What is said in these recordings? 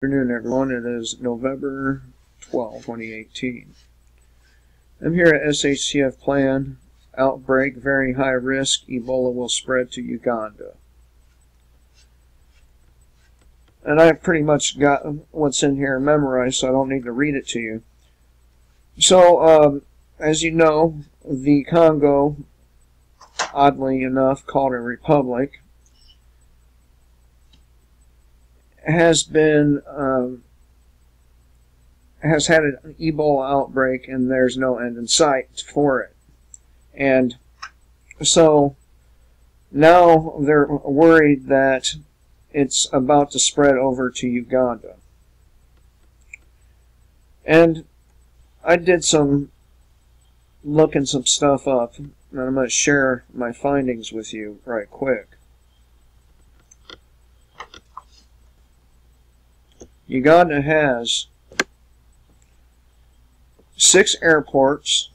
Good afternoon, everyone. It is November 12, 2018. I'm here at SHTF Plan. Outbreak, very high risk. Ebola will spread to Uganda. And I've pretty much got what's in here memorized, so I don't need to read it to you. So, as you know, the Congo, oddly enough called a republic, has had an Ebola outbreak, and there's no end in sight for it. And so now they're worried that it's about to spread over to Uganda. And I did some looking some stuff up, and I'm going to share my findings with you right quick. Uganda has 6 airports,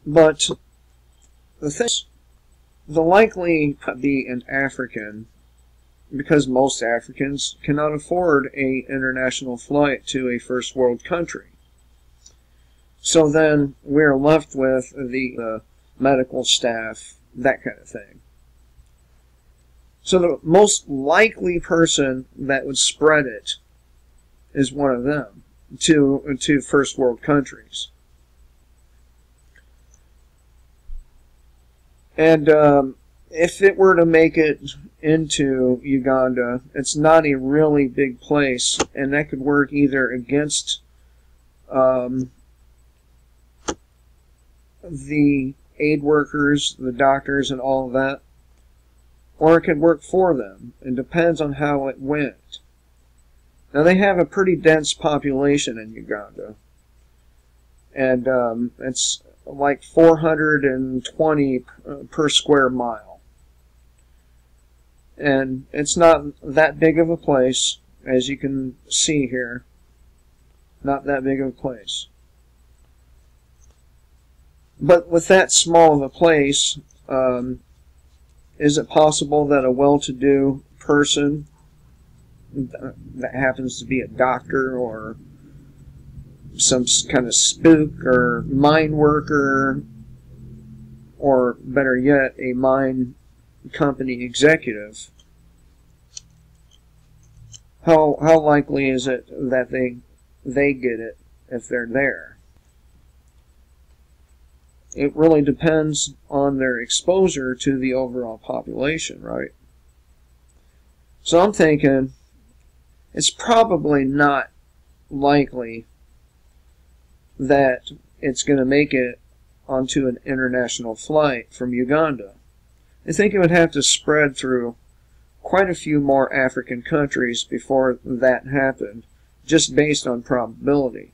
but the thing is, the likely be an African, because most Africans cannot afford an international flight to a first world country. So then we're left with the medical staff, that kind of thing. So the most likely person that would spread it is one of them to first world countries. And if it were to make it into Uganda, it's not a really big place, and that could work either against the aid workers, the doctors, and all of that, or it could work for them. It depends on how it went. Now, they have a pretty dense population in Uganda, and it's like 420 per square mile. And it's not that big of a place, as you can see here. Not that big of a place. But with that small of a place, is it possible that a well-to-do person that happens to be a doctor or some kind of spook or mine worker, or better yet, a mine company executive, how likely is it that they get it if they're there? It really depends on their exposure to the overall population, right? So I'm thinking it's probably not likely that it's going to make it onto an international flight from Uganda. I think it would have to spread through quite a few more African countries before that happened, just based on probability.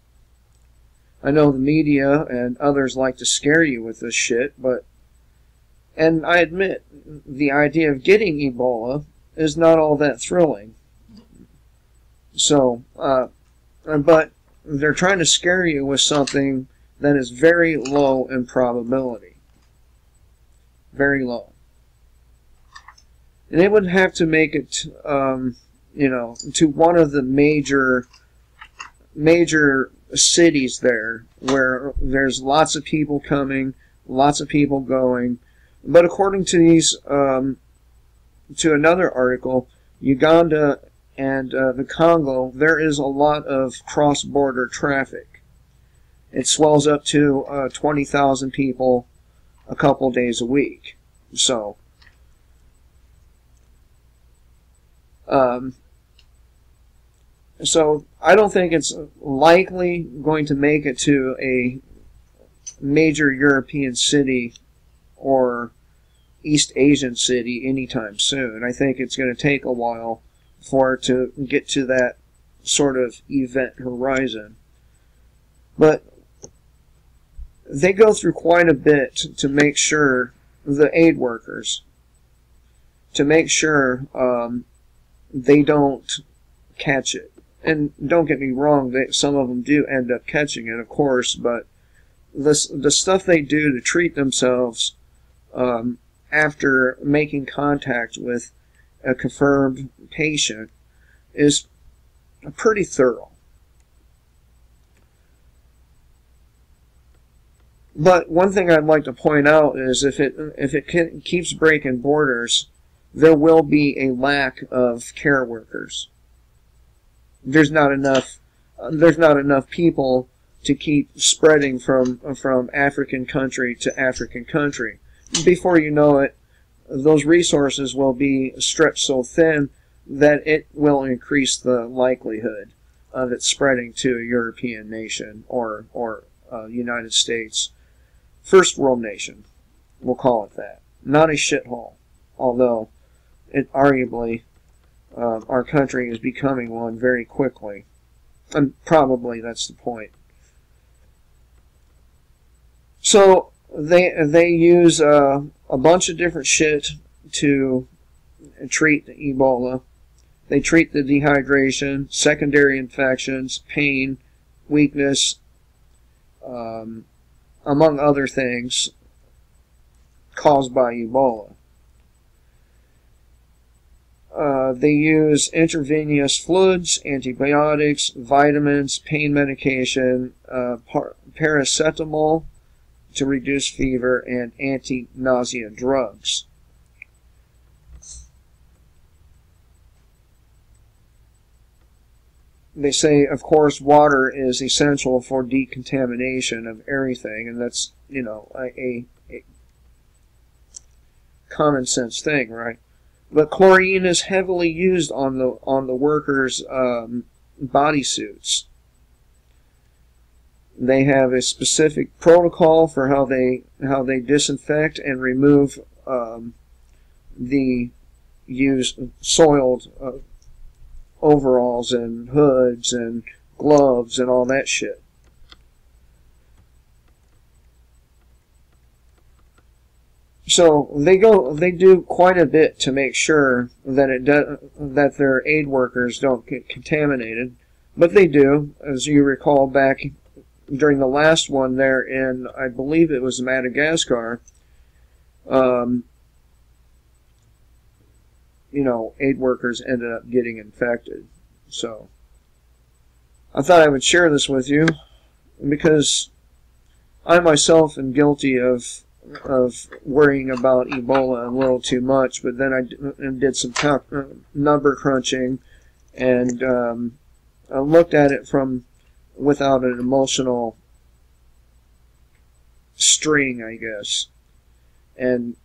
I know the media and others like to scare you with this shit, and I admit, the idea of getting Ebola is not all that thrilling. So, but they're trying to scare you with something that is very low in probability. Very low. And they would have to make it, to one of the major cities there, where there's lots of people coming, lots of people going. But according to these, to another article, Uganda and the Congo, there is a lot of cross-border traffic. It swells up to 20,000 people a couple days a week. So, so I don't think it's likely going to make it to a major European city or East Asian city anytime soon. I think it's going to take a while for it to get to that sort of event horizon. But they go through quite a bit to make sure, the aid workers, to make sure they don't catch it. And don't get me wrong, some of them do end up catching it, of course, but the stuff they do to treat themselves after making contact with a confirmed patient is pretty thorough. But one thing I'd like to point out is if it keeps breaking borders, there will be a lack of care workers. There's not enough people to keep spreading from African country to African country. Before you know it, those resources will be stretched so thin that it will increase the likelihood of it spreading to a European nation or United States. First world nation, we'll call it that. Not a shithole, although it arguably our country is becoming one very quickly. And probably that's the point. So they use a bunch of different shit to treat Ebola. They treat the dehydration, secondary infections, pain, weakness, among other things caused by Ebola. They use intravenous fluids, antibiotics, vitamins, pain medication, paracetamol to reduce fever, and anti-nausea drugs. They say, of course, water is essential for decontamination of everything, and that's, you know, a common sense thing, right? But chlorine is heavily used on the workers' bodysuits. They have a specific protocol for how they disinfect and remove the used soiled overalls and hoods and gloves and all that shit. So they do quite a bit to make sure that that their aid workers don't get contaminated, but they do. As you recall, back during the last one there in, I believe it was Madagascar, you know, aid workers ended up getting infected. So I thought I would share this with you because I myself am guilty of worrying about Ebola a little too much, but then I did some number crunching and I looked at it from without an emotional string, I guess. And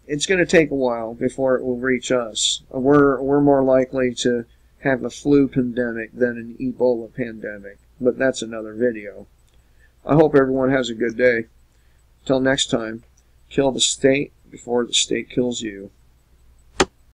it's going to take a while before it will reach us. We're more likely to have a flu pandemic than an Ebola pandemic, but that's another video. I hope everyone has a good day. Till next time, kill the state before the state kills you.